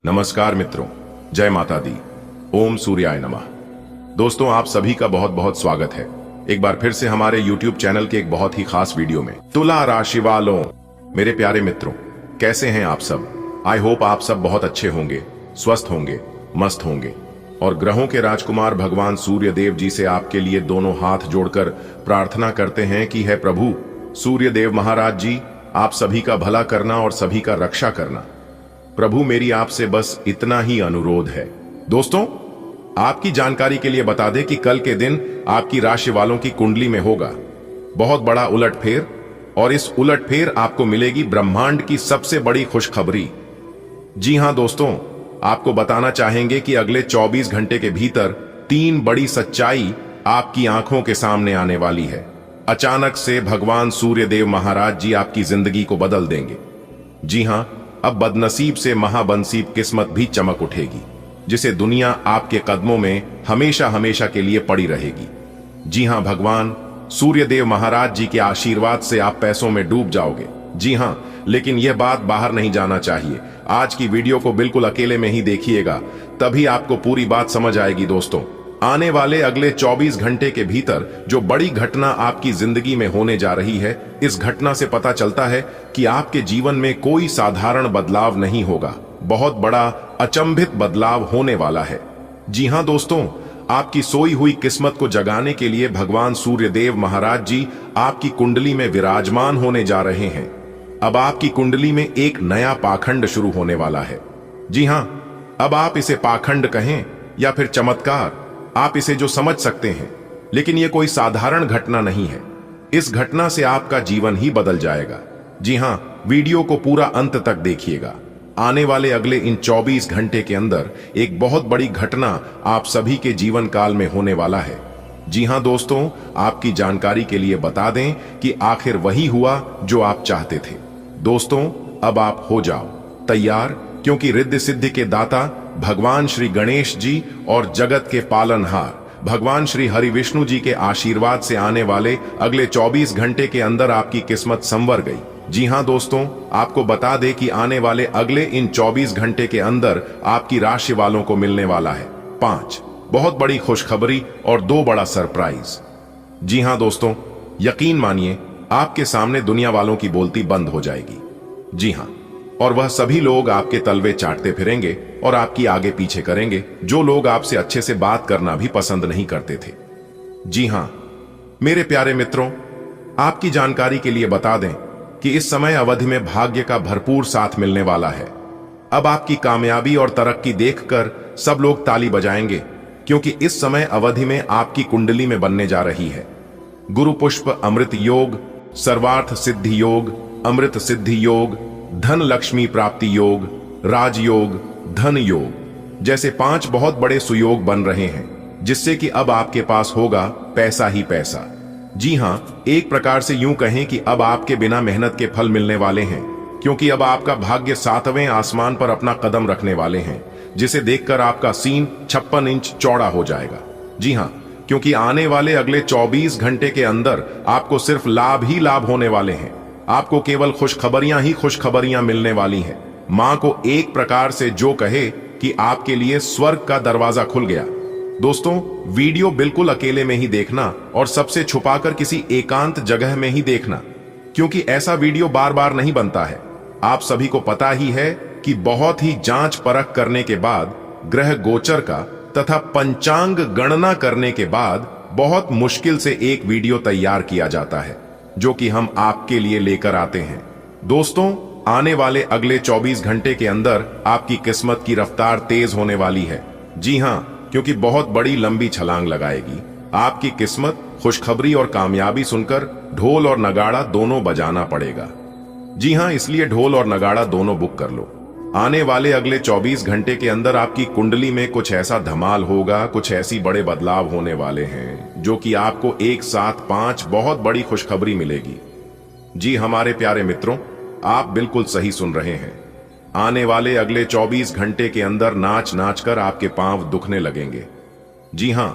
नमस्कार मित्रों, जय माता दी। ओम सूर्याय नमः। दोस्तों, आप सभी का बहुत बहुत स्वागत है एक बार फिर से हमारे YouTube चैनल के एक बहुत ही खास वीडियो में। तुला राशि वालों, मेरे प्यारे मित्रों, कैसे हैं आप सब? आई होप आप सब बहुत अच्छे होंगे, स्वस्थ होंगे, मस्त होंगे। और ग्रहों के राजकुमार भगवान सूर्य देव जी से आपके लिए दोनों हाथ जोड़कर प्रार्थना करते हैं कि हे प्रभु सूर्य देव महाराज जी, आप सभी का भला करना और सभी का रक्षा करना। प्रभु, मेरी आपसे बस इतना ही अनुरोध है। दोस्तों, आपकी जानकारी के लिए बता दें कि कल के दिन आपकी राशि वालों की कुंडली में होगा बहुत बड़ा उलटफेर, और इस उलटफेर आपको मिलेगी ब्रह्मांड की सबसे बड़ी खुशखबरी। जी हां दोस्तों, आपको बताना चाहेंगे कि अगले 24 घंटे के भीतर 3 बड़ी सच्चाई आपकी आंखों के सामने आने वाली है। अचानक से भगवान सूर्य देव महाराज जी आपकी जिंदगी को बदल देंगे। जी हां, अब बदनसीब से महाबनसीब किस्मत भी चमक उठेगी, जिसे दुनिया आपके कदमों में हमेशा हमेशा के लिए पड़ी रहेगी। जी हां, भगवान सूर्य देव महाराज जी के आशीर्वाद से आप पैसों में डूब जाओगे। जी हां, लेकिन यह बात बाहर नहीं जाना चाहिए। आज की वीडियो को बिल्कुल अकेले में ही देखिएगा, तभी आपको पूरी बात समझ आएगी। दोस्तों, आने वाले अगले 24 घंटे के भीतर जो बड़ी घटना आपकी जिंदगी में होने जा रही है, इस घटना से पता चलता है कि आपके जीवन में कोई साधारण बदलाव नहीं होगा, बहुत बड़ा अचंभित बदलाव होने वाला है। जी हां दोस्तों, आपकी सोई हुई किस्मत को जगाने के लिए भगवान सूर्य देव महाराज जी आपकी कुंडली में विराजमान होने जा रहे हैं। अब आपकी कुंडली में एक नया पाखंड शुरू होने वाला है। जी हां, अब आप इसे पाखंड कहें या फिर चमत्कार, आप इसे जो समझ सकते हैं, लेकिन यह कोई साधारण घटना नहीं है। इस घटना से आपका जीवन ही बदल जाएगा। जी हां, वीडियो को पूरा अंत तक देखिएगा। आने वाले अगले इन 24 घंटे के अंदर एक बहुत बड़ी घटना आप सभी के जीवन काल में होने वाला है। जी हां दोस्तों, आपकी जानकारी के लिए बता दें कि आखिर वही हुआ जो आप चाहते थे। दोस्तों, अब आप हो जाओ तैयार, क्योंकि रिद्धि सिद्धि के दाता भगवान श्री गणेश जी और जगत के पालनहार भगवान श्री हरि विष्णु जी के आशीर्वाद से आने वाले अगले 24 घंटे के अंदर आपकी किस्मत संवर गई। जी हां दोस्तों, आपको बता दें कि आने वाले अगले इन 24 घंटे के अंदर आपकी राशि वालों को मिलने वाला है 5 बहुत बड़ी खुशखबरी और 2 बड़ा सरप्राइज। जी हां दोस्तों, यकीन मानिए, आपके सामने दुनिया वालों की बोलती बंद हो जाएगी। जी हां, और वह सभी लोग आपके तलवे चाटते फिरेंगे और आपकी आगे पीछे करेंगे, जो लोग आपसे अच्छे से बात करना भी पसंद नहीं करते थे। जी हां मेरे प्यारे मित्रों, आपकी जानकारी के लिए बता दें कि इस समय अवधि में भाग्य का भरपूर साथ मिलने वाला है। अब आपकी कामयाबी और तरक्की देखकर सब लोग ताली बजाएंगे, क्योंकि इस समय अवधि में आपकी कुंडली में बनने जा रही है गुरु पुष्प अमृत योग, सर्वार्थ सिद्धि योग, अमृत सिद्धि योग, धन लक्ष्मी प्राप्ति योग, राजयोग, धन योग जैसे 5 बहुत बड़े सुयोग बन रहे हैं, जिससे कि अब आपके पास होगा पैसा ही पैसा। जी हां, एक प्रकार से यूं कहें कि अब आपके बिना मेहनत के फल मिलने वाले हैं, क्योंकि अब आपका भाग्य 7वें आसमान पर अपना कदम रखने वाले हैं, जिसे देखकर आपका सीन 56 इंच चौड़ा हो जाएगा। जी हां, क्योंकि आने वाले अगले 24 घंटे के अंदर आपको सिर्फ लाभ ही लाभ होने वाले हैं। आपको केवल खुशखबरियां ही खुशखबरियां मिलने वाली हैं। मां को एक प्रकार से जो कहे कि आपके लिए स्वर्ग का दरवाजा खुल गया। दोस्तों, वीडियो बिल्कुल अकेले में ही देखना और सबसे छुपाकर किसी एकांत जगह में ही देखना, क्योंकि ऐसा वीडियो बार बार नहीं बनता है। आप सभी को पता ही है कि बहुत ही जांच परख करने के बाद, ग्रह गोचर का तथा पंचांग गणना करने के बाद बहुत मुश्किल से एक वीडियो तैयार किया जाता है, जो कि हम आपके लिए लेकर आते हैं। दोस्तों, आने वाले अगले 24 घंटे के अंदर आपकी किस्मत की रफ्तार तेज होने वाली है। जी हां, क्योंकि बहुत बड़ी लंबी छलांग लगाएगी। आपकी किस्मत खुशखबरी और कामयाबी सुनकर ढोल और नगाड़ा दोनों बजाना पड़ेगा। जी हां, इसलिए ढोल और नगाड़ा दोनों बुक कर लो। आने वाले अगले 24 घंटे के अंदर आपकी कुंडली में कुछ ऐसा धमाल होगा, कुछ ऐसी बड़े बदलाव होने वाले हैं, जो कि आपको एक साथ 5 बहुत बड़ी खुशखबरी मिलेगी। जी हमारे प्यारे मित्रों, आप बिल्कुल सही सुन रहे हैं। आने वाले अगले 24 घंटे के अंदर नाच नाच कर आपके पांव दुखने लगेंगे। जी हां,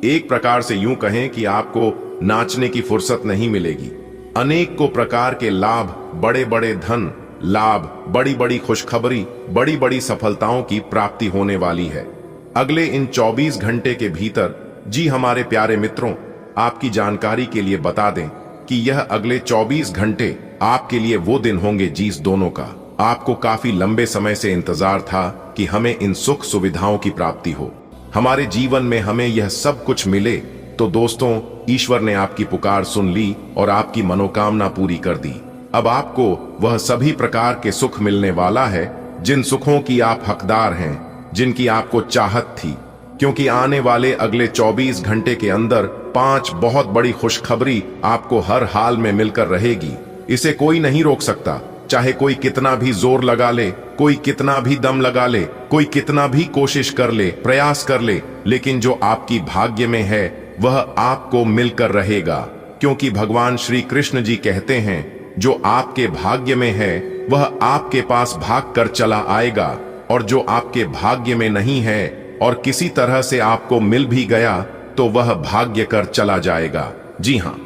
एक प्रकार से यूं कहें कि आपको नाचने की फुर्सत नहीं मिलेगी। अनेक को प्रकार के लाभ, बड़े बड़े धन लाभ, बड़ी बड़ी खुशखबरी, बड़ी बड़ी सफलताओं की प्राप्ति होने वाली है अगले इन 24 घंटे के भीतर। जी हमारे प्यारे मित्रों, आपकी जानकारी के लिए बता दें कि यह अगले 24 घंटे आपके लिए वो दिन होंगे जिस दोनों का आपको काफी लंबे समय से इंतजार था कि हमें इन सुख सुविधाओं की प्राप्ति हो, हमारे जीवन में हमें यह सब कुछ मिले। तो दोस्तों, ईश्वर ने आपकी पुकार सुन ली और आपकी मनोकामना पूरी कर दी। अब आपको वह सभी प्रकार के सुख मिलने वाला है जिन सुखों की आप हकदार हैं, जिनकी आपको चाहत थी, क्योंकि आने वाले अगले 24 घंटे के अंदर 5 बहुत बड़ी खुशखबरी आपको हर हाल में मिलकर रहेगी। इसे कोई नहीं रोक सकता, चाहे कोई कितना भी जोर लगा ले, कोई कितना भी दम लगा ले, कोई कितना भी कोशिश कर ले, प्रयास कर ले, लेकिन जो आपकी भाग्य में है वह आपको मिलकर रहेगा। क्योंकि भगवान श्री कृष्ण जी कहते हैं, जो आपके भाग्य में है वह आपके पास भाग कर चला आएगा, और जो आपके भाग्य में नहीं है और किसी तरह से आपको मिल भी गया तो वह भाग्य कर चला जाएगा। जी हाँ,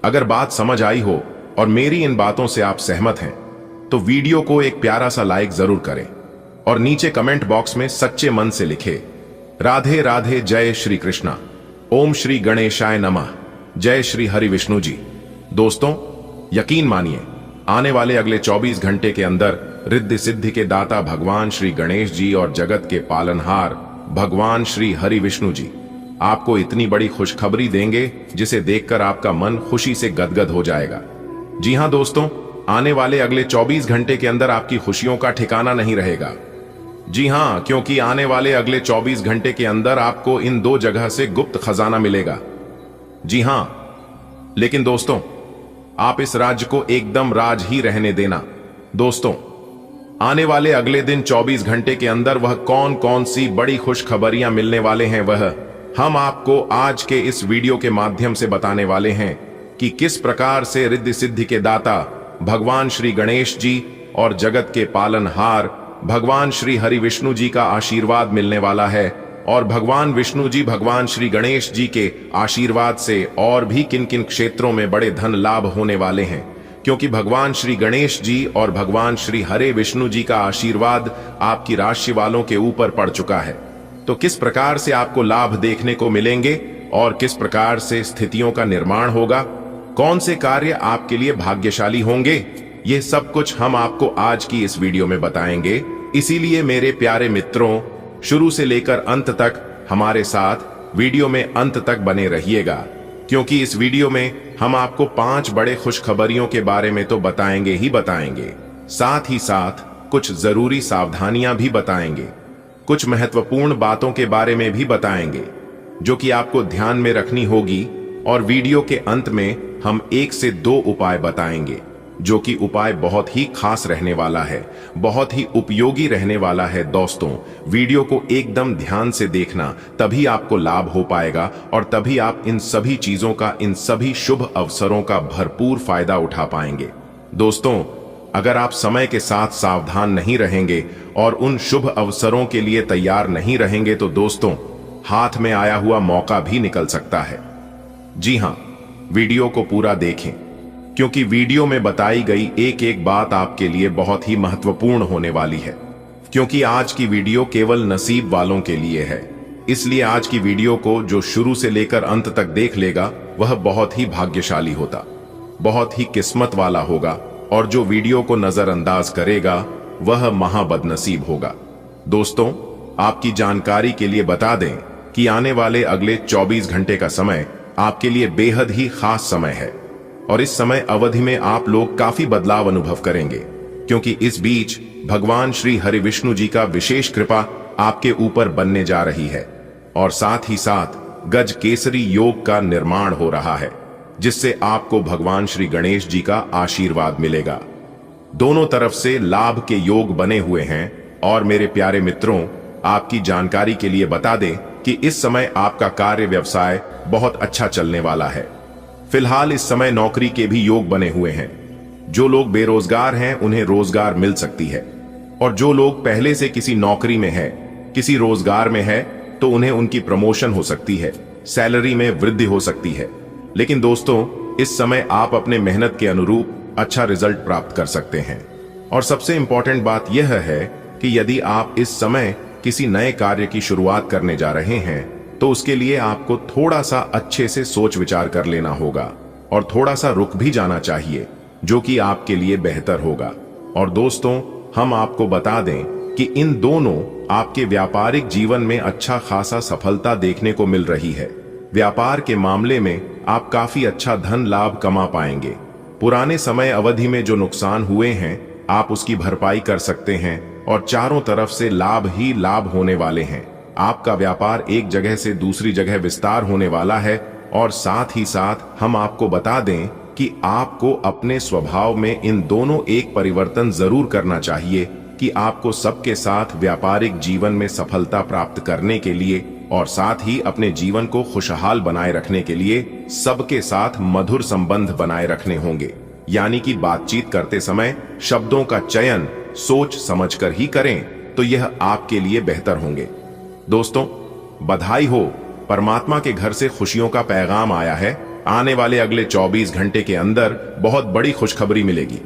अगर बात समझ आई हो और मेरी इन बातों से आप सहमत हैं तो वीडियो को एक प्यारा सा लाइक जरूर करें और नीचे कमेंट बॉक्स में सच्चे मन से लिखें, राधे राधे, जय श्री कृष्णा, ओम श्री गणेशाय नमः, जय श्री हरि विष्णु जी। दोस्तों, यकीन मानिए, आने वाले अगले 24 घंटे के अंदर रिद्धि सिद्धि के दाता भगवान श्री गणेश जी और जगत के पालनहार भगवान श्री हरि विष्णु जी आपको इतनी बड़ी खुशखबरी देंगे जिसे देखकर आपका मन खुशी से गदगद हो जाएगा। जी हां दोस्तों, आने वाले अगले 24 घंटे के अंदर आपकी खुशियों का ठिकाना नहीं रहेगा। जी हां, क्योंकि आने वाले अगले 24 घंटे के अंदर आपको इन 2 जगह से गुप्त खजाना मिलेगा। जी हां, लेकिन दोस्तों, आप इस राज्य को एकदम राज ही रहने देना। दोस्तों, आने वाले अगले दिन 24 घंटे के अंदर वह कौन कौन सी बड़ी खुशखबरियां मिलने वाले हैं, वह हम आपको आज के इस वीडियो के माध्यम से बताने वाले हैं कि किस प्रकार से रिद्धि सिद्धि के दाता भगवान श्री गणेश जी और जगत के पालनहार भगवान श्री हरि विष्णु जी का आशीर्वाद मिलने वाला है, और भगवान विष्णु जी भगवान श्री गणेश जी के आशीर्वाद से और भी किन किन क्षेत्रों में बड़े धन लाभ होने वाले हैं, क्योंकि भगवान श्री गणेश जी और भगवान श्री हरे विष्णु जी का आशीर्वाद आपकी राशि वालों के ऊपर पड़ चुका है। तो किस प्रकार से आपको लाभ देखने को मिलेंगे और किस प्रकार से स्थितियों का निर्माण होगा, कौन से कार्य आपके लिए भाग्यशाली होंगे, ये सब कुछ हम आपको आज की इस वीडियो में बताएंगे। इसीलिए मेरे प्यारे मित्रों, शुरू से लेकर अंत तक हमारे साथ वीडियो में अंत तक बने रहिएगा, क्योंकि इस वीडियो में हम आपको 5 बड़े खुशखबरियों के बारे में तो बताएंगे ही बताएंगे, साथ ही साथ कुछ जरूरी सावधानियां भी बताएंगे, कुछ महत्वपूर्ण बातों के बारे में भी बताएंगे जो कि आपको ध्यान में रखनी होगी। और वीडियो के अंत में हम 1 से 2 उपाय बताएंगे, जो कि उपाय बहुत ही खास रहने वाला है, बहुत ही उपयोगी रहने वाला है। दोस्तों, वीडियो को एकदम ध्यान से देखना, तभी आपको लाभ हो पाएगा और तभी आप इन सभी चीजों का, इन सभी शुभ अवसरों का भरपूर फायदा उठा पाएंगे। दोस्तों, अगर आप समय के साथ सावधान नहीं रहेंगे और उन शुभ अवसरों के लिए तैयार नहीं रहेंगे तो दोस्तों, हाथ में आया हुआ मौका भी निकल सकता है। जी हां, वीडियो को पूरा देखें, क्योंकि वीडियो में बताई गई एक एक बात आपके लिए बहुत ही महत्वपूर्ण होने वाली है। क्योंकि आज की वीडियो केवल नसीब वालों के लिए है, इसलिए आज की वीडियो को जो शुरू से लेकर अंत तक देख लेगा वह बहुत ही भाग्यशाली होता, बहुत ही किस्मत वाला होगा, और जो वीडियो को नजरअंदाज करेगा वह महाबदनसीब होगा। दोस्तों, आपकी जानकारी के लिए बता दें कि आने वाले अगले 24 घंटे का समय आपके लिए बेहद ही खास समय है, और इस समय अवधि में आप लोग काफी बदलाव अनुभव करेंगे, क्योंकि इस बीच भगवान श्री हरि विष्णु जी का विशेष कृपा आपके ऊपर बनने जा रही है, और साथ ही साथ गज केसरी योग का निर्माण हो रहा है, जिससे आपको भगवान श्री गणेश जी का आशीर्वाद मिलेगा। दोनों तरफ से लाभ के योग बने हुए हैं। और मेरे प्यारे मित्रों, आपकी जानकारी के लिए बता दें कि इस समय आपका कार्य व्यवसाय बहुत अच्छा चलने वाला है। फिलहाल इस समय नौकरी के भी योग बने हुए हैं। जो लोग बेरोजगार हैं उन्हें रोजगार मिल सकती है, और जो लोग पहले से किसी नौकरी में है, किसी रोजगार में है, तो उन्हें उनकी प्रमोशन हो सकती है, सैलरी में वृद्धि हो सकती है। लेकिन दोस्तों, इस समय आप अपने मेहनत के अनुरूप अच्छा रिजल्ट प्राप्त कर सकते हैं। और सबसे इंपॉर्टेंट बात यह है कि यदि आप इस समय किसी नए कार्य की शुरुआत करने जा रहे हैं तो उसके लिए आपको थोड़ा सा अच्छे से सोच विचार कर लेना होगा और थोड़ा सा रुक भी जाना चाहिए, जो कि आपके लिए बेहतर होगा। और दोस्तों, हम आपको बता दें कि इन दोनों आपके व्यापारिक जीवन में अच्छा खासा सफलता देखने को मिल रही है। व्यापार के मामले में आप काफी अच्छा धन लाभ कमा पाएंगे। पुराने समय अवधि में जो नुकसान हुए हैं आप उसकी भरपाई कर सकते हैं और चारों तरफ से लाभ ही लाभ होने वाले हैं। आपका व्यापार एक जगह से दूसरी जगह विस्तार होने वाला है। और साथ ही साथ हम आपको बता दें कि आपको अपने स्वभाव में इन दोनों एक परिवर्तन जरूर करना चाहिए कि आपको सबके साथ व्यापारिक जीवन में सफलता प्राप्त करने के लिए और साथ ही अपने जीवन को खुशहाल बनाए रखने के लिए सबके साथ मधुर संबंध बनाए रखने होंगे। यानी कि बातचीत करते समय शब्दों का चयन सोच समझकर ही करें तो यह आपके लिए बेहतर होंगे। दोस्तों, बधाई हो, परमात्मा के घर से खुशियों का पैगाम आया है। आने वाले अगले 24 घंटे के अंदर बहुत बड़ी खुशखबरी मिलेगी।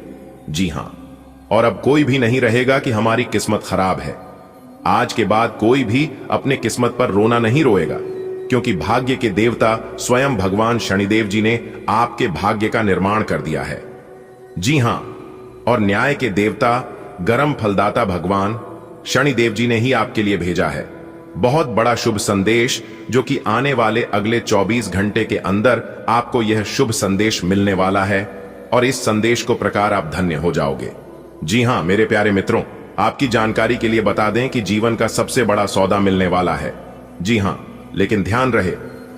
जी हां, और अब कोई भी नहीं रहेगा कि हमारी किस्मत खराब है। आज के बाद कोई भी अपने किस्मत पर रोना नहीं रोएगा, क्योंकि भाग्य के देवता स्वयं भगवान शनिदेव जी ने आपके भाग्य का निर्माण कर दिया है। जी हां, और न्याय के देवता गरम फलदाता भगवान शनिदेव जी ने ही आपके लिए भेजा है बहुत बड़ा शुभ संदेश, जो कि आने वाले अगले 24 घंटे के अंदर आपको यह शुभ संदेश मिलने वाला है और इस संदेश को प्रकार आप धन्य हो जाओगे। जी हां मेरे प्यारे मित्रों, आपकी जानकारी के लिए बता दें कि जीवन का सबसे बड़ा सौदा मिलने वाला है। जी हां, लेकिन ध्यान रहे,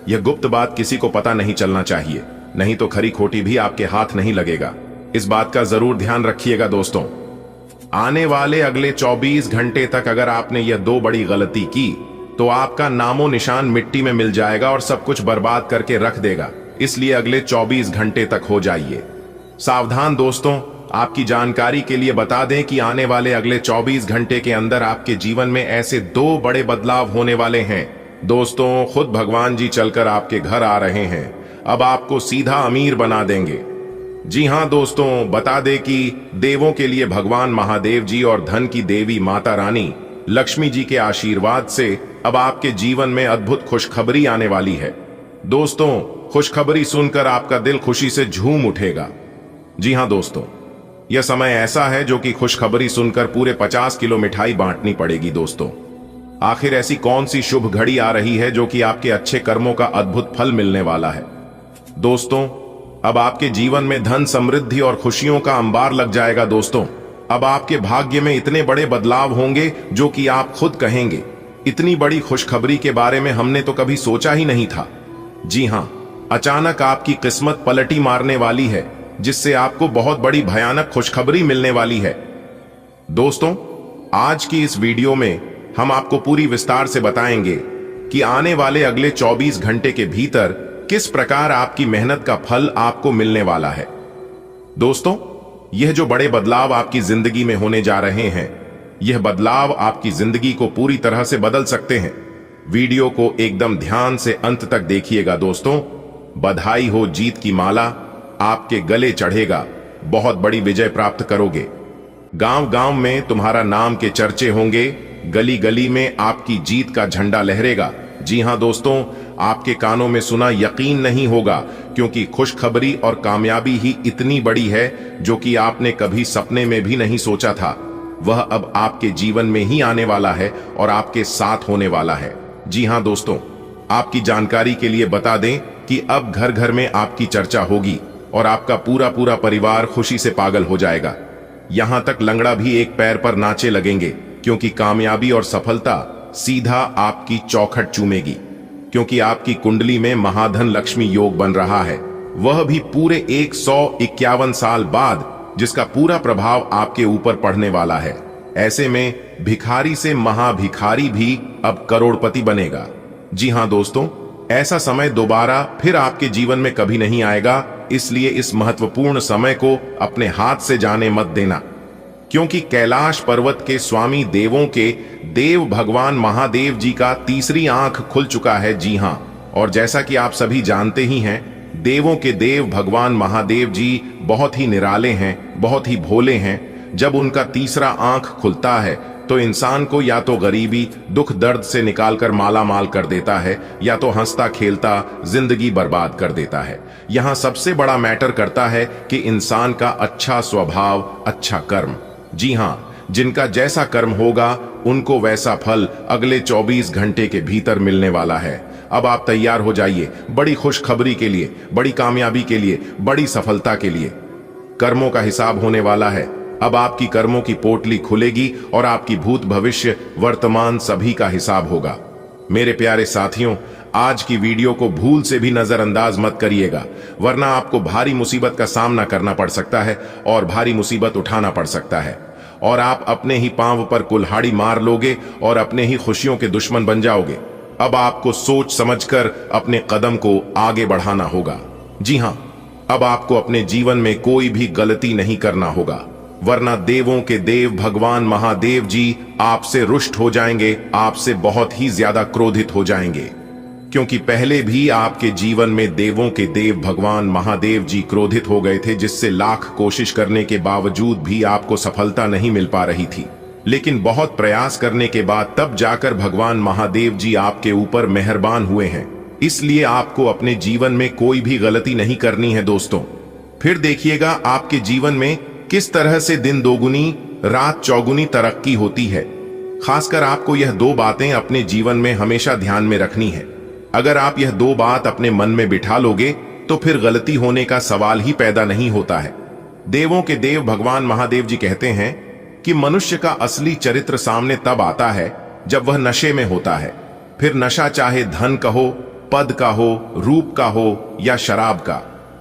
यह गुप्त बात किसी को पता नहीं चलना चाहिए, नहीं तो खरी खोटी भी आपके हाथ नहीं लगेगा। इस बात का जरूर ध्यान रखिएगा दोस्तों। आने वाले अगले 24 घंटे तक अगर आपने यह दो बड़ी गलती की तो आपका नामो निशान मिट्टी में मिल जाएगा और सब कुछ बर्बाद करके रख देगा। इसलिए अगले 24 घंटे तक हो जाइए सावधान। दोस्तों, आपकी जानकारी के लिए बता दें कि आने वाले अगले 24 घंटे के अंदर आपके जीवन में ऐसे दो बड़े बदलाव होने वाले हैं। दोस्तों, खुद भगवान जी चलकर आपके घर आ रहे हैं, अब आपको सीधा अमीर बना देंगे। जी हां दोस्तों, बता दें कि देवों के लिए भगवान महादेव जी और धन की देवी माता रानी लक्ष्मी जी के आशीर्वाद से अब आपके जीवन में अद्भुत खुशखबरी आने वाली है। दोस्तों, खुशखबरी सुनकर आपका दिल खुशी से झूम उठेगा। जी हां दोस्तों, यह समय ऐसा है जो कि खुशखबरी सुनकर पूरे 50 किलो मिठाई बांटनी पड़ेगी। दोस्तों, आखिर ऐसी कौन सी शुभ घड़ी आ रही है जो कि आपके अच्छे कर्मों का अद्भुत फल मिलने वाला है। दोस्तों, अब आपके जीवन में धन समृद्धि और खुशियों का अंबार लग जाएगा। दोस्तों, अब आपके भाग्य में इतने बड़े बदलाव होंगे जो कि आप खुद कहेंगे, इतनी बड़ी खुशखबरी के बारे में हमने तो कभी सोचा ही नहीं था। जी हां, अचानक आपकी किस्मत पलटी मारने वाली है, जिससे आपको बहुत बड़ी भयानक खुशखबरी मिलने वाली है। दोस्तों, आज की इस वीडियो में हम आपको पूरी विस्तार से बताएंगे कि आने वाले अगले 24 घंटे के भीतर किस प्रकार आपकी मेहनत का फल आपको मिलने वाला है। दोस्तों, यह जो बड़े बदलाव आपकी जिंदगी में होने जा रहे हैं, यह बदलाव आपकी जिंदगी को पूरी तरह से बदल सकते हैं। वीडियो को एकदम ध्यान से अंत तक देखिएगा। दोस्तों, बधाई हो, जीत की माला आपके गले चढ़ेगा, बहुत बड़ी विजय प्राप्त करोगे। गांव गांव में तुम्हारा नाम के चर्चे होंगे, गली गली में आपकी जीत का झंडा लहरेगा। जी हां दोस्तों, आपके कानों में सुना यकीन नहीं होगा, क्योंकि खुशखबरी और कामयाबी ही इतनी बड़ी है जो कि आपने कभी सपने में भी नहीं सोचा था। वह अब आपके जीवन में ही आने वाला है और आपके साथ होने वाला है। जी हां दोस्तों, आपकी जानकारी के लिए बता दें कि अब घर घर में आपकी चर्चा होगी और आपका पूरा पूरा परिवार खुशी से पागल हो जाएगा। यहां तक लंगड़ा भी एक पैर पर नाचे लगेंगे, क्योंकि कामयाबी और सफलता सीधा आपकी चौखट चूमेगी, क्योंकि आपकी कुंडली में महाधन लक्ष्मी योग बन रहा है, वह भी पूरे 151 साल बाद, जिसका पूरा प्रभाव आपके ऊपर पड़ने वाला है। ऐसे में भिखारी से महाभिखारी भी अब करोड़पति बनेगा। जी हां दोस्तों, ऐसा समय दोबारा फिर आपके जीवन में कभी नहीं आएगा, इसलिए इस महत्वपूर्ण समय को अपने हाथ से जाने मत देना, क्योंकि कैलाश पर्वत के स्वामी देवों के देव भगवान महादेव जी का तीसरी आंख खुल चुका है। जी हां, और जैसा कि आप सभी जानते ही हैं, देवों के देव भगवान महादेव जी बहुत ही निराले हैं, बहुत ही भोले हैं। जब उनका तीसरा आंख खुलता है तो इंसान को या तो गरीबी दुख दर्द से निकालकर माला माल कर देता है, या तो हंसता खेलता जिंदगी बर्बाद कर देता है। यहाँ सबसे बड़ा मैटर करता है कि इंसान का अच्छा स्वभाव, अच्छा कर्म। जी हाँ, जिनका जैसा कर्म होगा उनको वैसा फल अगले 24 घंटे के भीतर मिलने वाला है। अब आप तैयार हो जाइए बड़ी खुशखबरी के लिए, बड़ी कामयाबी के लिए, बड़ी सफलता के लिए। कर्मों का हिसाब होने वाला है। अब आपकी कर्मों की पोटली खुलेगी और आपकी भूत भविष्य वर्तमान सभी का हिसाब होगा। मेरे प्यारे साथियों, आज की वीडियो को भूल से भी नजरअंदाज मत करिएगा, वरना आपको भारी मुसीबत का सामना करना पड़ सकता है और भारी मुसीबत उठाना पड़ सकता है, और आप अपने ही पांव पर कुल्हाड़ी मार लोगे और अपने ही खुशियों के दुश्मन बन जाओगे। अब आपको सोच समझकर अपने कदम को आगे बढ़ाना होगा। जी हां, अब आपको अपने जीवन में कोई भी गलती नहीं करना होगा, वरना देवों के देव भगवान महादेव जी आपसे रुष्ट हो जाएंगे, आपसे बहुत ही ज्यादा क्रोधित हो जाएंगे। क्योंकि पहले भी आपके जीवन में देवों के देव भगवान महादेव जी क्रोधित हो गए थे, जिससे लाख कोशिश करने के बावजूद भी आपको सफलता नहीं मिल पा रही थी। लेकिन बहुत प्रयास करने के बाद तब जाकर भगवान महादेव जी आपके ऊपर मेहरबान हुए हैं। इसलिए आपको अपने जीवन में कोई भी गलती नहीं करनी है दोस्तों। फिर देखिएगा आपके जीवन में किस तरह से दिन दोगुनी रात चौगुनी तरक्की होती है। खासकर आपको यह दो बातें अपने जीवन में हमेशा ध्यान में रखनी है। अगर आप यह दो बात अपने मन में बिठा लोगे तो फिर गलती होने का सवाल ही पैदा नहीं होता है। देवों के देव भगवान महादेव जी कहते हैं कि मनुष्य का असली चरित्र सामने तब आता है जब वह नशे में होता है। फिर नशा चाहे धन का हो, पद का हो, रूप का हो या शराब का,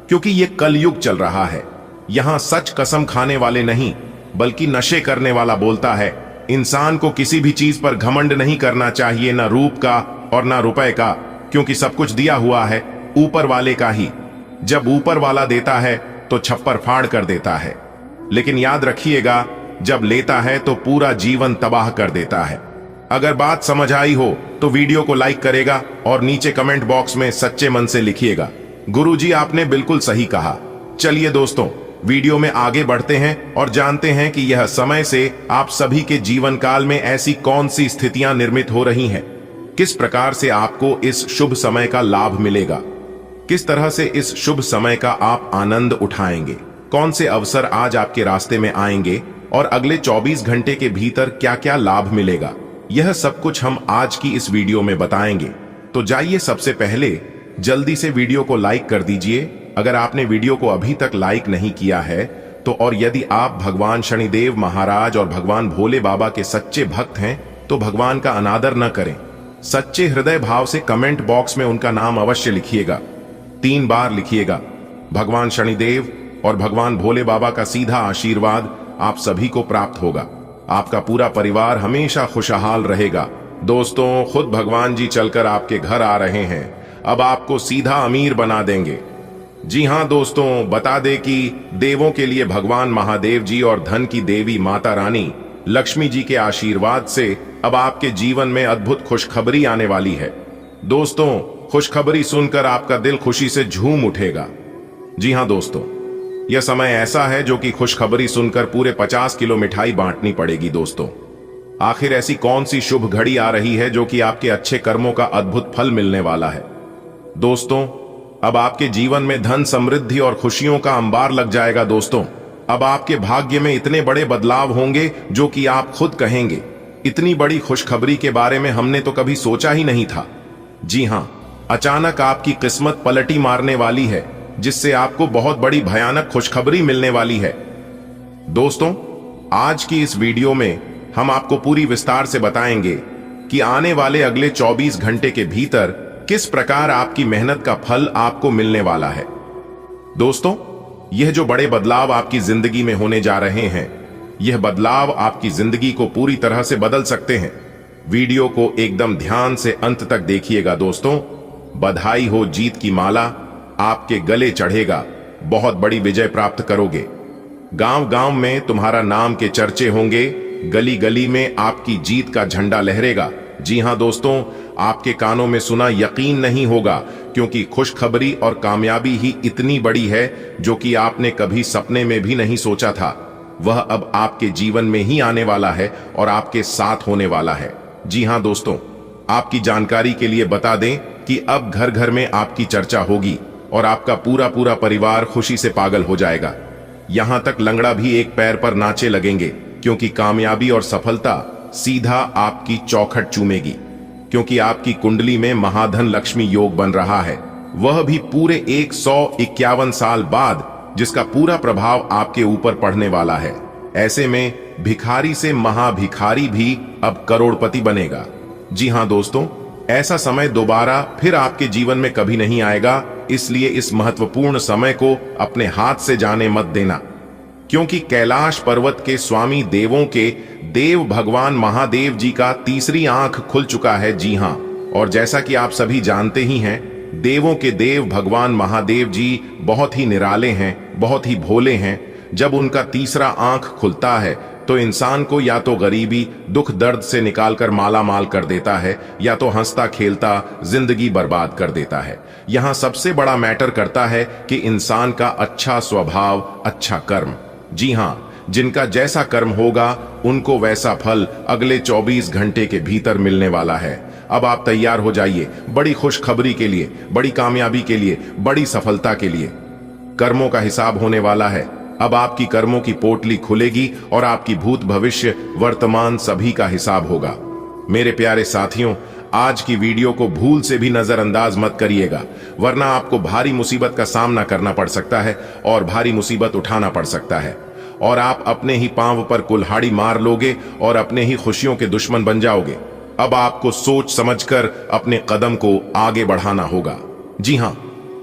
क्योंकि ये कलयुग चल रहा है। यहां सच कसम खाने वाले नहीं बल्कि नशे करने वाला बोलता है। इंसान को किसी भी चीज पर घमंड नहीं करना चाहिए, ना रूप का और ना रुपए का, क्योंकि सब कुछ दिया हुआ है ऊपर वाले का ही। जब ऊपर वाला देता है तो छप्पर फाड़ कर देता है, लेकिन याद रखिएगा जब लेता है तो पूरा जीवन तबाह कर देता है। अगर बात समझ आई हो तो वीडियो को लाइक करेगा और नीचे कमेंट बॉक्स में सच्चे मन से लिखिएगा, गुरुजी आपने बिल्कुल सही कहा। चलिए दोस्तों, वीडियो में आगे बढ़ते हैं और जानते हैं कि यह समय से आप सभी के जीवन काल में ऐसी कौन सी स्थितियां निर्मित हो रही हैं, किस प्रकार से आपको इस शुभ समय का लाभ मिलेगा, किस तरह से इस शुभ समय का आप आनंद उठाएंगे, कौन से अवसर आज आपके रास्ते में आएंगे और अगले 24 घंटे के भीतर क्या क्या लाभ मिलेगा, यह सब कुछ हम आज की इस वीडियो में बताएंगे। तो जाइए, सबसे पहले जल्दी से वीडियो को लाइक कर दीजिए अगर आपने वीडियो को अभी तक लाइक नहीं किया है तो। और यदि आप भगवान शनिदेव महाराज और भगवान भोले बाबा के सच्चे भक्त हैं तो भगवान का अनादर न करें। सच्चे हृदय भाव से कमेंट बॉक्स में उनका नाम अवश्य लिखिएगा, 3 बार लिखिएगा। भगवान शनिदेव और भगवान भोले बाबा का सीधा आशीर्वाद आप सभी को प्राप्त होगा। आपका पूरा परिवार हमेशा खुशहाल रहेगा। दोस्तों, खुद भगवान जी चलकर आपके घर आ रहे हैं, अब आपको सीधा अमीर बना देंगे। जी हां दोस्तों, बता दें कि देवों के लिए भगवान महादेव जी और धन की देवी माता रानी लक्ष्मी जी के आशीर्वाद से अब आपके जीवन में अद्भुत खुशखबरी आने वाली है। दोस्तों, खुशखबरी सुनकर आपका दिल खुशी से झूम उठेगा। जी हां दोस्तों, यह समय ऐसा है जो कि खुशखबरी सुनकर पूरे 50 किलो मिठाई बांटनी पड़ेगी। दोस्तों, आखिर ऐसी कौन सी शुभ घड़ी आ रही है जो कि आपके अच्छे कर्मों का अद्भुत फल मिलने वाला है। दोस्तों, अब आपके जीवन में धन समृद्धि और खुशियों का अंबार लग जाएगा। दोस्तों, अब आपके भाग्य में इतने बड़े बदलाव होंगे जो कि आप खुद कहेंगे, इतनी बड़ी खुशखबरी के बारे में हमने तो कभी सोचा ही नहीं था। जी हां, अचानक आपकी किस्मत पलटी मारने वाली है, जिससे आपको बहुत बड़ी भयानक खुशखबरी मिलने वाली है। दोस्तों, आज की इस वीडियो में हम आपको पूरी विस्तार से बताएंगे कि आने वाले अगले 24 घंटे के भीतर किस प्रकार आपकी मेहनत का फल आपको मिलने वाला है। दोस्तों, यह जो बड़े बदलाव आपकी जिंदगी में होने जा रहे हैं, यह बदलाव आपकी जिंदगी को पूरी तरह से बदल सकते हैं। वीडियो को एकदम ध्यान से अंत तक देखिएगा। दोस्तों, बधाई हो, जीत की माला आपके गले चढ़ेगा, बहुत बड़ी विजय प्राप्त करोगे। गांव गांव में तुम्हारा नाम के चर्चे होंगे, गली गली में आपकी जीत का झंडा लहरेगा। जी हां दोस्तों, आपके कानों में सुना यकीन नहीं होगा, क्योंकि खुशखबरी और कामयाबी ही इतनी बड़ी है जो कि आपने कभी सपने में भी नहीं सोचा था। वह अब आपके जीवन में ही आने वाला है और आपके साथ होने वाला है। जी हां दोस्तों, आपकी जानकारी के लिए बता दें कि अब घर घर में आपकी चर्चा होगी और आपका पूरा पूरा परिवार खुशी से पागल हो जाएगा। यहां तक लंगड़ा भी एक पैर पर नाचे लगेंगे, क्योंकि कामयाबी और सफलता सीधा आपकी चौखट चूमेगी। क्योंकि आपकी कुंडली में महाधन लक्ष्मी योग बन रहा है, वह भी पूरे 151 साल बाद, जिसका पूरा प्रभाव आपके ऊपर पड़ने वाला है। ऐसे में भिखारी से महाभिखारी भी अब करोड़पति बनेगा। जी हां दोस्तों, ऐसा समय दोबारा फिर आपके जीवन में कभी नहीं आएगा, इसलिए इस महत्वपूर्ण समय को अपने हाथ से जाने मत देना। क्योंकि कैलाश पर्वत के स्वामी देवों के देव भगवान महादेव जी का तीसरी आंख खुल चुका है। जी हां, और जैसा कि आप सभी जानते ही हैं, देवों के देव भगवान महादेव जी बहुत ही निराले हैं, बहुत ही भोले हैं। जब उनका तीसरा आंख खुलता है तो इंसान को या तो गरीबी दुख दर्द से निकालकर माला माल कर देता है, या तो हंसता खेलता जिंदगी बर्बाद कर देता है। यहां सबसे बड़ा मैटर करता है कि इंसान का अच्छा स्वभाव, अच्छा कर्म। जी हां, जिनका जैसा कर्म होगा उनको वैसा फल अगले 24 घंटे के भीतर मिलने वाला है। अब आप तैयार हो जाइए बड़ी खुशखबरी के लिए, बड़ी कामयाबी के लिए, बड़ी सफलता के लिए। कर्मों का हिसाब होने वाला है। अब आपकी कर्मों की पोटली खुलेगी और आपकी भूत भविष्य वर्तमान सभी का हिसाब होगा। मेरे प्यारे साथियों, आज की वीडियो को भूल से भी नजरअंदाज मत करिएगा, वरना आपको भारी मुसीबत का सामना करना पड़ सकता है और भारी मुसीबत उठाना पड़ सकता है, और आप अपने ही पांव पर कुल्हाड़ी मार लोगे और अपने ही खुशियों के दुश्मन बन जाओगे। अब आपको सोच समझकर अपने कदम को आगे बढ़ाना होगा। जी हां,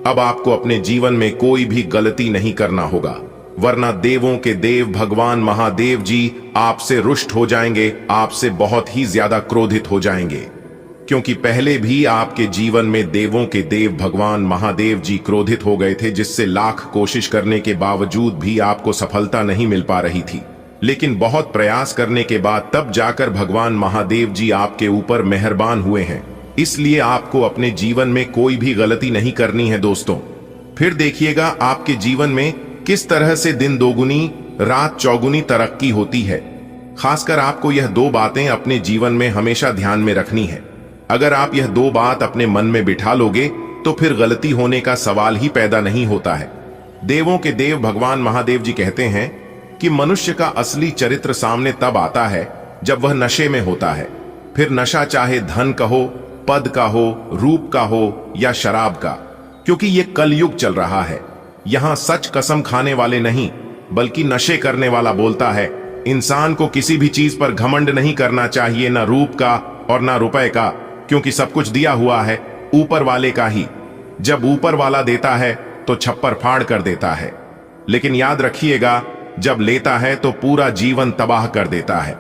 अब आपको अपने जीवन में कोई भी गलती नहीं करना होगा, वरना देवों के देव भगवान महादेव जी आपसे रुष्ट हो जाएंगे, आपसे बहुत ही ज्यादा क्रोधित हो जाएंगे। क्योंकि पहले भी आपके जीवन में देवों के देव भगवान महादेव जी क्रोधित हो गए थे, जिससे लाख कोशिश करने के बावजूद भी आपको सफलता नहीं मिल पा रही थी। लेकिन बहुत प्रयास करने के बाद तब जाकर भगवान महादेव जी आपके ऊपर मेहरबान हुए हैं। इसलिए आपको अपने जीवन में कोई भी गलती नहीं करनी है दोस्तों। फिर देखिएगा आपके जीवन में किस तरह से दिन दोगुनी रात चौगुनी तरक्की होती है। खासकर आपको यह दो बातें अपने जीवन में हमेशा ध्यान में रखनी है। अगर आप यह दो बात अपने मन में बिठा लोगे तो फिर गलती होने का सवाल ही पैदा नहीं होता है। देवों के देव भगवान महादेव जी कहते हैं कि मनुष्य का असली चरित्र सामने तब आता है जब वह नशे में होता है। फिर नशा चाहे धन का हो, पद का हो, रूप का हो या शराब का, क्योंकि ये कलयुग चल रहा है। यहां सच कसम खाने वाले नहीं बल्कि नशे करने वाला बोलता है। इंसान को किसी भी चीज पर घमंड नहीं करना चाहिए, ना रूप का और ना रुपए का, क्योंकि सब कुछ दिया हुआ है ऊपर वाले का ही। जब ऊपर वाला देता है तो छप्पर फाड़ कर देता है, लेकिन याद रखिएगा जब लेता है तो पूरा जीवन तबाह कर देता है।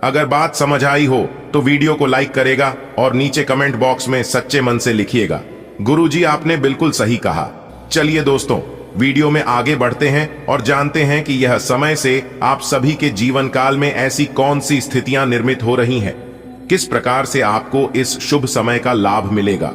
अगर बात समझ आई हो तो वीडियो को लाइक करेगा और नीचे कमेंट बॉक्स में सच्चे मन से लिखिएगा, गुरुजी आपने बिल्कुल सही कहा। चलिए दोस्तों, वीडियो में आगे बढ़ते हैं और जानते हैं कि यह समय से आप सभी के जीवन काल में ऐसी कौन सी स्थितियां निर्मित हो रही हैं, किस प्रकार से आपको इस शुभ समय का लाभ मिलेगा,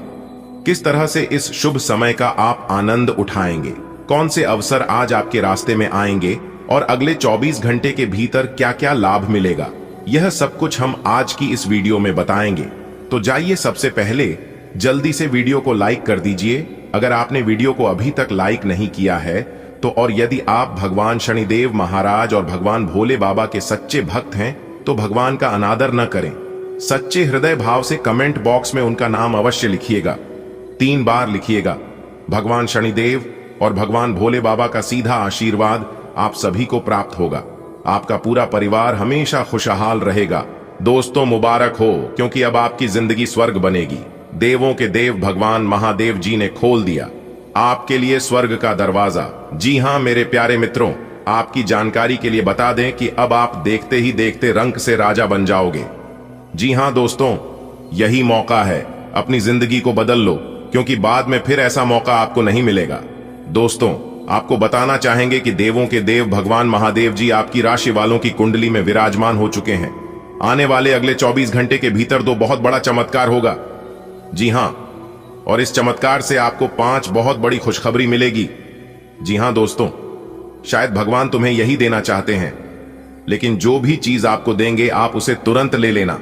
किस तरह से इस शुभ समय का आप आनंद उठाएंगे, कौन से अवसर आज आपके रास्ते में आएंगे और अगले 24 घंटे के भीतर क्या क्या लाभ मिलेगा, यह सब कुछ हम आज की इस वीडियो में बताएंगे। तो जाइए, सबसे पहले जल्दी से वीडियो को लाइक कर दीजिए अगर आपने वीडियो को अभी तक लाइक नहीं किया है तो। और यदि आप भगवान शनिदेव महाराज और भगवान भोले बाबा के सच्चे भक्त हैं तो भगवान का अनादर न करें। सच्चे हृदय भाव से कमेंट बॉक्स में उनका नाम अवश्य लिखिएगा, 3 बार लिखिएगा। भगवान शनिदेव और भगवान भोले बाबा का सीधा आशीर्वाद आप सभी को प्राप्त होगा। आपका पूरा परिवार हमेशा खुशहाल रहेगा। दोस्तों मुबारक हो, क्योंकि अब आपकी जिंदगी स्वर्ग बनेगी। देवों के देव भगवान महादेव जी ने खोल दिया आपके लिए स्वर्ग का दरवाजा। जी हां मेरे प्यारे मित्रों, आपकी जानकारी के लिए बता दें कि अब आप देखते ही देखते रंक से राजा बन जाओगे। जी हां दोस्तों, यही मौका है, अपनी जिंदगी को बदल लो, क्योंकि बाद में फिर ऐसा मौका आपको नहीं मिलेगा। दोस्तों, आपको बताना चाहेंगे कि देवों के देव भगवान महादेव जी आपकी राशि वालों की कुंडली में विराजमान हो चुके हैं। आने वाले अगले 24 घंटे के भीतर तो बहुत बड़ा चमत्कार होगा। जी हां, और इस चमत्कार से आपको 5 बहुत बड़ी खुशखबरी मिलेगी। जी हां दोस्तों, शायद भगवान तुम्हें यही देना चाहते हैं लेकिन जो भी चीज आपको देंगे आप उसे तुरंत ले लेना,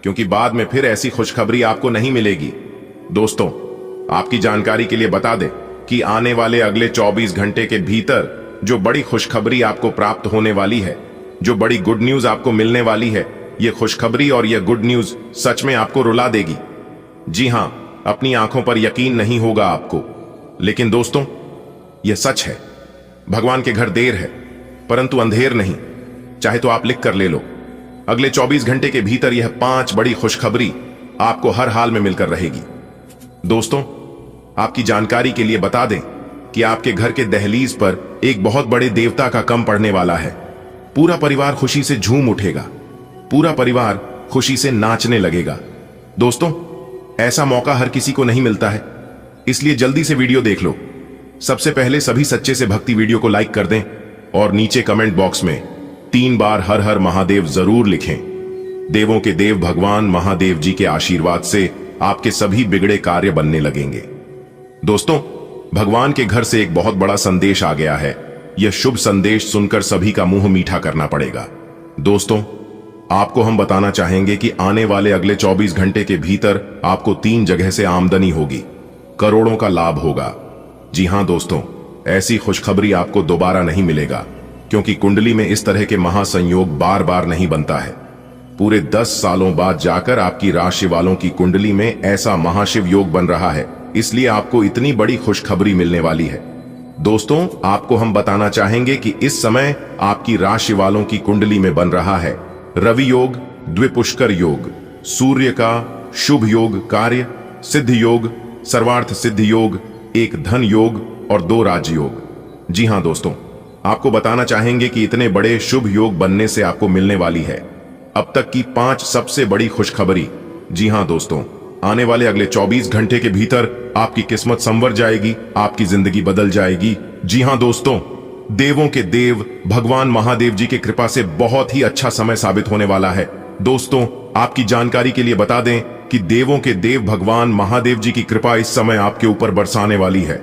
क्योंकि बाद में फिर ऐसी खुशखबरी आपको नहीं मिलेगी। दोस्तों, आपकी जानकारी के लिए बता दें कि आने वाले अगले 24 घंटे के भीतर जो बड़ी खुशखबरी आपको प्राप्त होने वाली है, जो बड़ी गुड न्यूज आपको मिलने वाली है, ये खुशखबरी और ये गुड न्यूज सच में आपको रुला देगी। जी हां, अपनी आंखों पर यकीन नहीं होगा आपको, लेकिन दोस्तों यह सच है। भगवान के घर देर है परंतु अंधेर नहीं। चाहे तो आप लिख कर ले लो, अगले 24 घंटे के भीतर यह 5 बड़ी खुशखबरी आपको हर हाल में मिलकर रहेगी। दोस्तों, आपकी जानकारी के लिए बता दें कि आपके घर के दहलीज पर एक बहुत बड़े देवता का कम पड़ने वाला है। पूरा परिवार खुशी से झूम उठेगा, पूरा परिवार खुशी से नाचने लगेगा। दोस्तों, ऐसा मौका हर किसी को नहीं मिलता है, इसलिए जल्दी से वीडियो देख लो। सबसे पहले सभी सच्चे से भक्ति वीडियो को लाइक कर दें और नीचे कमेंट बॉक्स में 3 बार हर हर महादेव जरूर लिखें। देवों के देव भगवान महादेव जी के आशीर्वाद से आपके सभी बिगड़े कार्य बनने लगेंगे। दोस्तों, भगवान के घर से एक बहुत बड़ा संदेश आ गया है। यह शुभ संदेश सुनकर सभी का मुंह मीठा करना पड़ेगा। दोस्तों, आपको हम बताना चाहेंगे कि आने वाले अगले 24 घंटे के भीतर आपको 3 जगह से आमदनी होगी, करोड़ों का लाभ होगा। जी हां दोस्तों, ऐसी खुशखबरी आपको दोबारा नहीं मिलेगा, क्योंकि कुंडली में इस तरह के महासंयोग बार बार नहीं बनता है। पूरे 10 सालों बाद जाकर आपकी राशि वालों की कुंडली में ऐसा महाशिव योग बन रहा है, इसलिए आपको इतनी बड़ी खुशखबरी मिलने वाली है। दोस्तों, आपको हम बताना चाहेंगे कि इस समय आपकी राशि वालों की कुंडली में बन रहा है रवि योग, द्विपुष्कर योग, सूर्य का शुभ योग, कार्य सिद्ध योग, सर्वार्थ सिद्ध योग, एक धन योग और 2 राजयोग। जी हां दोस्तों, आपको बताना चाहेंगे कि इतने बड़े शुभ योग बनने से आपको मिलने वाली है अब तक की 5 सबसे बड़ी खुशखबरी। जी हां दोस्तों, आने वाले अगले 24 घंटे के भीतर आपकी किस्मत संवर जाएगी, आपकी जिंदगी बदल जाएगी। जी हां दोस्तों, देवों के देव भगवान महादेव जी की कृपा से बहुत ही अच्छा समय साबित होने वाला है। दोस्तों, आपकी जानकारी के लिए बता दें कि देवों के देव भगवान महादेव जी की कृपा इस समय आपके ऊपर बरसाने वाली है।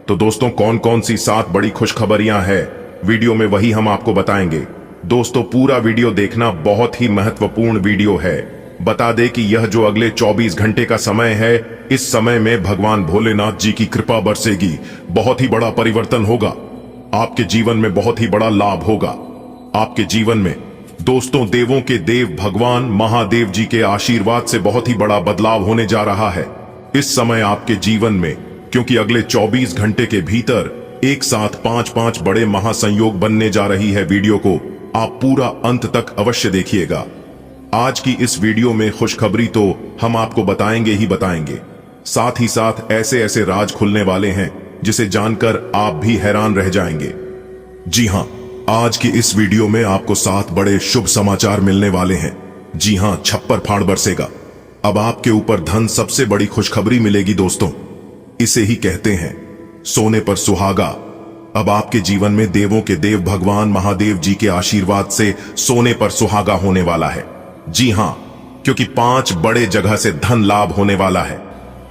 तो दोस्तों, कौन कौन सी 7 बड़ी खुशखबरियां हैं वीडियो में, वही हम आपको बताएंगे। दोस्तों, पूरा वीडियो देखना, बहुत ही महत्वपूर्ण वीडियो है। बता दे कि यह जो अगले 24 घंटे का समय है, इस समय में भगवान भोलेनाथ जी की कृपा बरसेगी। बहुत ही बड़ा परिवर्तन होगा, आपके जीवन में बहुत ही बड़ा लाभ होगा। आपके जीवन में दोस्तों, देवों के देव भगवान महादेव जी के आशीर्वाद से बहुत ही बड़ा बदलाव होने जा रहा है इस समय आपके जीवन में, क्योंकि अगले 24 घंटे के भीतर एक साथ 5 बड़े महासंयोग बनने जा रही है। वीडियो को आप पूरा अंत तक अवश्य देखिएगा। आज की इस वीडियो में खुशखबरी तो हम आपको बताएंगे ही बताएंगे, साथ ही साथ ऐसे ऐसे राज खुलने वाले हैं जिसे जानकर आप भी हैरान रह जाएंगे। जी हां, आज की इस वीडियो में आपको 7 बड़े शुभ समाचार मिलने वाले हैं। जी हां, छप्पर फाड़ बरसेगा। अब आपके ऊपर धन सबसे बड़ी खुशखबरी मिलेगी। दोस्तों, इसे ही कहते हैं सोने पर सुहागा। अब आपके जीवन में देवों के देव भगवान महादेव जी के आशीर्वाद से सोने पर सुहागा होने वाला है। जी हां, क्योंकि 5 बड़े जगह से धन लाभ होने वाला है।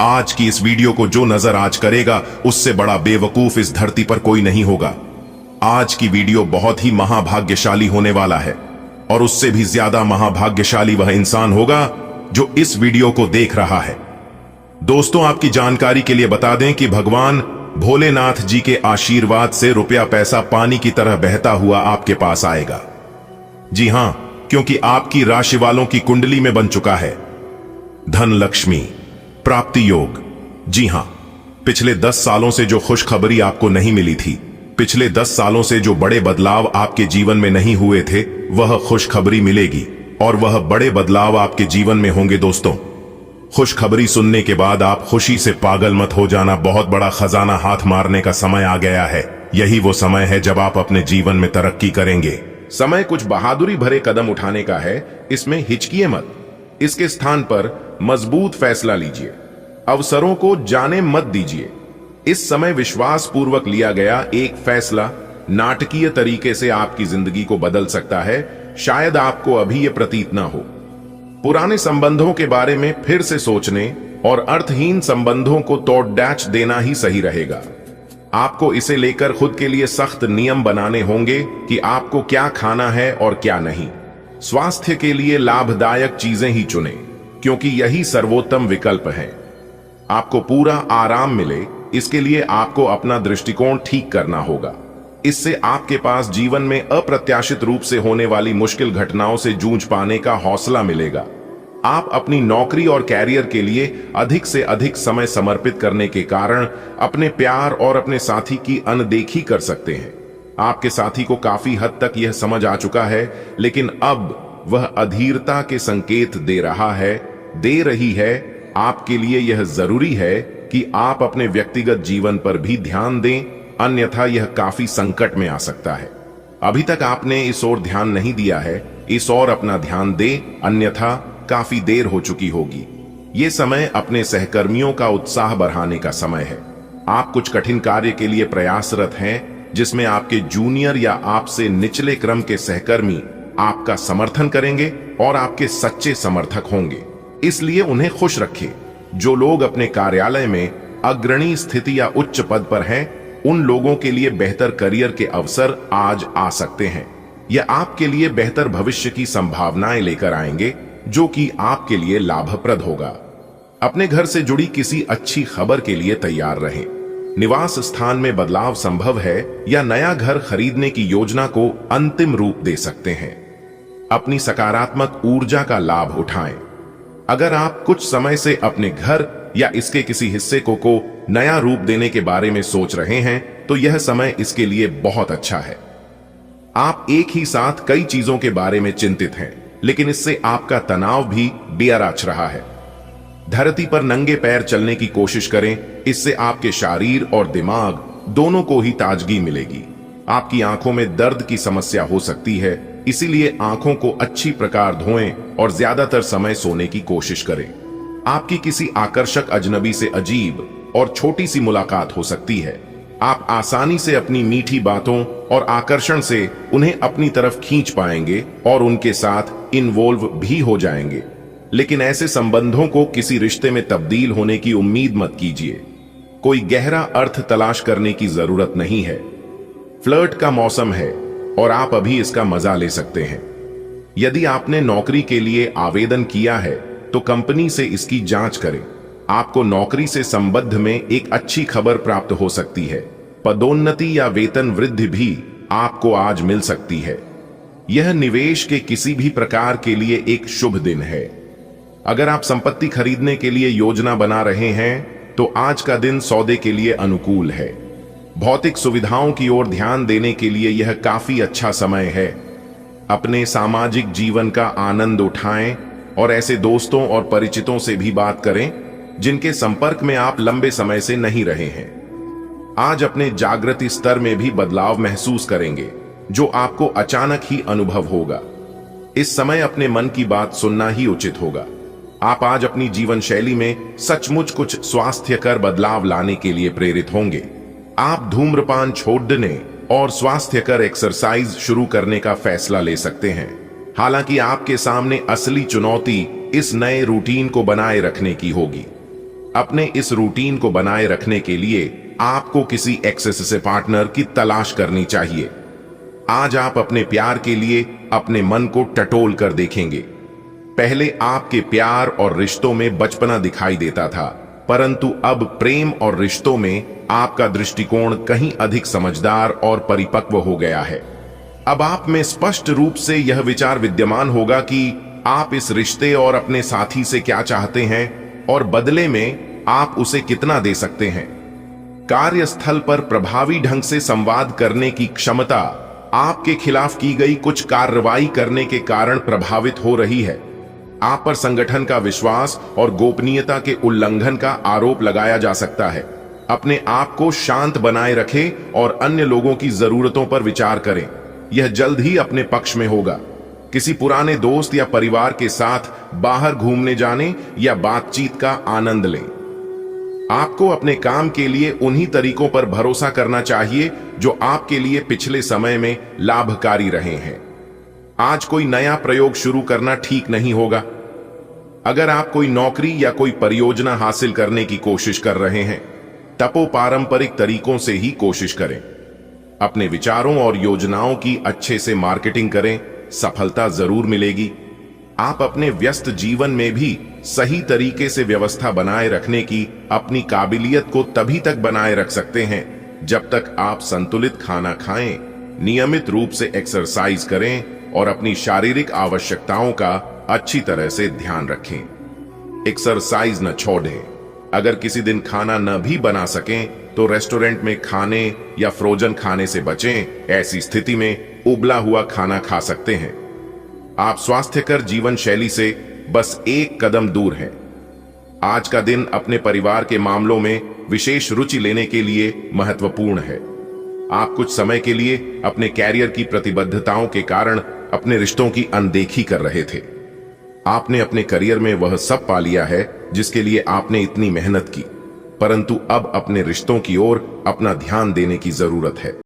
आज की इस वीडियो को जो नजर आज करेगा, उससे बड़ा बेवकूफ इस धरती पर कोई नहीं होगा। आज की वीडियो बहुत ही महाभाग्यशाली होने वाला है, और उससे भी ज्यादा महाभाग्यशाली वह इंसान होगा जो इस वीडियो को देख रहा है। दोस्तों, आपकी जानकारी के लिए बता दें कि भगवान भोलेनाथ जी के आशीर्वाद से रुपया पैसा पानी की तरह बहता हुआ आपके पास आएगा। जी हां, क्योंकि आपकी राशि वालों की कुंडली में बन चुका है धन लक्ष्मी प्राप्ति योग। जी हां, पिछले 10 सालों से जो खुशखबरी आपको नहीं मिली थी, पिछले 10 सालों से जो बड़े बदलाव आपके जीवन में नहीं हुए थे, वह खुशखबरी मिलेगी, और वह बड़े बदलाव आपके जीवन में होंगे। दोस्तों, खुशखबरी सुनने के बाद आप खुशी से पागल मत हो जाना। बहुत बड़ा खजाना हाथ मारने का समय आ गया है। यही वो समय है जब आप अपने जीवन में तरक्की करेंगे। समय कुछ बहादुरी भरे कदम उठाने का है, इसमें हिचकिए मत। इसके स्थान पर मजबूत फैसला लीजिए, अवसरों को जाने मत दीजिए। इस समय विश्वास पूर्वक लिया गया एक फैसला नाटकीय तरीके से आपकी जिंदगी को बदल सकता है। शायद आपको अभी यह प्रतीत ना हो। पुराने संबंधों के बारे में फिर से सोचने और अर्थहीन संबंधों को तोड़ डैच देना ही सही रहेगा। आपको इसे लेकर खुद के लिए सख्त नियम बनाने होंगे कि आपको क्या खाना है और क्या नहीं। स्वास्थ्य के लिए लाभदायक चीजें ही चुनें, क्योंकि यही सर्वोत्तम विकल्प है। आपको पूरा आराम मिले, इसके लिए आपको अपना दृष्टिकोण ठीक करना होगा। इससे आपके पास जीवन में अप्रत्याशित रूप से होने वाली मुश्किल घटनाओं से जूझ पाने का हौसला मिलेगा। आप अपनी नौकरी और कैरियर के लिए अधिक से अधिक समय समर्पित करने के कारण अपने प्यार और अपने साथी की अनदेखी कर सकते हैं। आपके साथी को काफी हद तक यह समझ आ चुका है, लेकिन अब वह अधीरता के संकेत दे रही है। आपके लिए यह जरूरी है कि आप अपने व्यक्तिगत जीवन पर भी ध्यान दें, अन्यथा यह काफी संकट में आ सकता है। अभी तक आपने इस ओर ध्यान नहीं दिया है, इस ओर अपना ध्यान दें, अन्यथा काफी देर हो चुकी होगी। ये समय अपने सहकर्मियों का उत्साह बढ़ाने का समय है। आप कुछ कठिन कार्य के लिए प्रयासरत हैं, जिसमें आपके जूनियर या आपसे निचले क्रम के सहकर्मी आपका समर्थन करेंगे और आपके सच्चे समर्थक होंगे, इसलिए उन्हें खुश रखें। जो लोग अपने कार्यालय में अग्रणी स्थिति या उच्च पद पर हैं, उन लोगों के लिए बेहतर करियर के अवसर आज आ सकते हैं। यह आपके लिए बेहतर भविष्य की संभावनाएं लेकर आएंगे, जो कि आपके लिए लाभप्रद होगा। अपने घर से जुड़ी किसी अच्छी खबर के लिए तैयार रहें। निवास स्थान में बदलाव संभव है या नया घर खरीदने की योजना को अंतिम रूप दे सकते हैं। अपनी सकारात्मक ऊर्जा का लाभ उठाएं। अगर आप कुछ समय से अपने घर या इसके किसी हिस्से को नया रूप देने के बारे में सोच रहे हैं, तो यह समय इसके लिए बहुत अच्छा है। आप एक ही साथ कई चीजों के बारे में चिंतित हैं, लेकिन इससे आपका तनाव भी बेअराच रहा है। धरती पर नंगे पैर चलने की कोशिश करें, इससे आपके शरीर और दिमाग दोनों को ही ताजगी मिलेगी। आपकी आंखों में दर्द की समस्या हो सकती है, इसीलिए आंखों को अच्छी प्रकार धोएं और ज्यादातर समय सोने की कोशिश करें। आपकी किसी आकर्षक अजनबी से अजीब और छोटी सी मुलाकात हो सकती है। आप आसानी से अपनी मीठी बातों और आकर्षण से उन्हें अपनी तरफ खींच पाएंगे और उनके साथ इन्वॉल्व भी हो जाएंगे। लेकिन ऐसे संबंधों को किसी रिश्ते में तब्दील होने की उम्मीद मत कीजिए। कोई गहरा अर्थ तलाश करने की जरूरत नहीं है। फ्लर्ट का मौसम है और आप अभी इसका मजा ले सकते हैं। यदि आपने नौकरी के लिए आवेदन किया है, तो कंपनी से इसकी जांच करें। आपको नौकरी से संबंध में एक अच्छी खबर प्राप्त हो सकती है। पदोन्नति या वेतन वृद्धि भी आपको आज मिल सकती है। यह निवेश के किसी भी प्रकार के लिए एक शुभ दिन है। अगर आप संपत्ति खरीदने के लिए योजना बना रहे हैं, तो आज का दिन सौदे के लिए अनुकूल है। भौतिक सुविधाओं की ओर ध्यान देने के लिए यह काफी अच्छा समय है। अपने सामाजिक जीवन का आनंद उठाएं और ऐसे दोस्तों और परिचितों से भी बात करें जिनके संपर्क में आप लंबे समय से नहीं रहे हैं। आज अपने जागृति स्तर में भी बदलाव महसूस करेंगे, जो आपको अचानक ही अनुभव होगा। इस समय अपने मन की बात सुनना ही उचित होगा। आप आज अपनी जीवन शैली में सचमुच कुछ स्वास्थ्यकर बदलाव लाने के लिए प्रेरित होंगे। आप धूम्रपान छोड़ने और स्वास्थ्यकर एक्सरसाइज शुरू करने का फैसला ले सकते हैं। हालांकि आपके सामने असली चुनौती इस नए रूटीन को बनाए रखने की होगी। अपने इस रूटीन को बनाए रखने के लिए आपको किसी एक्सेस से पार्टनर की तलाश करनी चाहिए। आज आप अपने प्यार के लिए अपने मन को टटोल कर देखेंगे। पहले आपके प्यार और रिश्तों में बचपना दिखाई देता था, परंतु अब प्रेम और रिश्तों में आपका दृष्टिकोण कहीं अधिक समझदार और परिपक्व हो गया है। अब आप में स्पष्ट रूप से यह विचार विद्यमान होगा कि आप इस रिश्ते और अपने साथी से क्या चाहते हैं और बदले में आप उसे कितना दे सकते हैं। कार्यस्थल पर प्रभावी ढंग से संवाद करने की क्षमता आपके खिलाफ की गई कुछ कार्रवाई करने के कारण प्रभावित हो रही है। आप पर संगठन का विश्वास और गोपनीयता के उल्लंघन का आरोप लगाया जा सकता है। अपने आप को शांत बनाए रखें और अन्य लोगों की जरूरतों पर विचार करें। यह जल्द ही अपने पक्ष में होगा। किसी पुराने दोस्त या परिवार के साथ बाहर घूमने जाने या बातचीत का आनंद लें। आपको अपने काम के लिए उन्हीं तरीकों पर भरोसा करना चाहिए जो आपके लिए पिछले समय में लाभकारी रहे हैं। आज कोई नया प्रयोग शुरू करना ठीक नहीं होगा। अगर आप कोई नौकरी या कोई परियोजना हासिल करने की कोशिश कर रहे हैं, तपोपारंपरिक तरीकों से ही कोशिश करें। अपने विचारों और योजनाओं की अच्छे से मार्केटिंग करें, सफलता जरूर मिलेगी। आप अपने व्यस्त जीवन में भी सही तरीके से व्यवस्था बनाए रखने की अपनी काबिलियत को तभी तक बनाए रख सकते हैं जब तक आप संतुलित खाना खाएं, नियमित रूप से एक्सरसाइज करें और अपनी शारीरिक आवश्यकताओं का अच्छी तरह से ध्यान रखें। एक्सरसाइज न छोड़ें। अगर किसी दिन खाना न भी बना सकें तो रेस्टोरेंट में खाने या फ्रोजन खाने से बचें। ऐसी स्थिति में उबला हुआ खाना खा सकते हैं। आप स्वास्थ्यकर जीवन शैली से बस एक कदम दूर हैं। आज का दिन अपने परिवार के मामलों में विशेष रुचि लेने के लिए महत्वपूर्ण है। आप कुछ समय के लिए अपने कैरियर की प्रतिबद्धताओं के कारण अपने रिश्तों की अनदेखी कर रहे थे। आपने अपने करियर में वह सब पा लिया है जिसके लिए आपने इतनी मेहनत की, परंतु अब अपने रिश्तों की ओर अपना ध्यान देने की जरूरत है।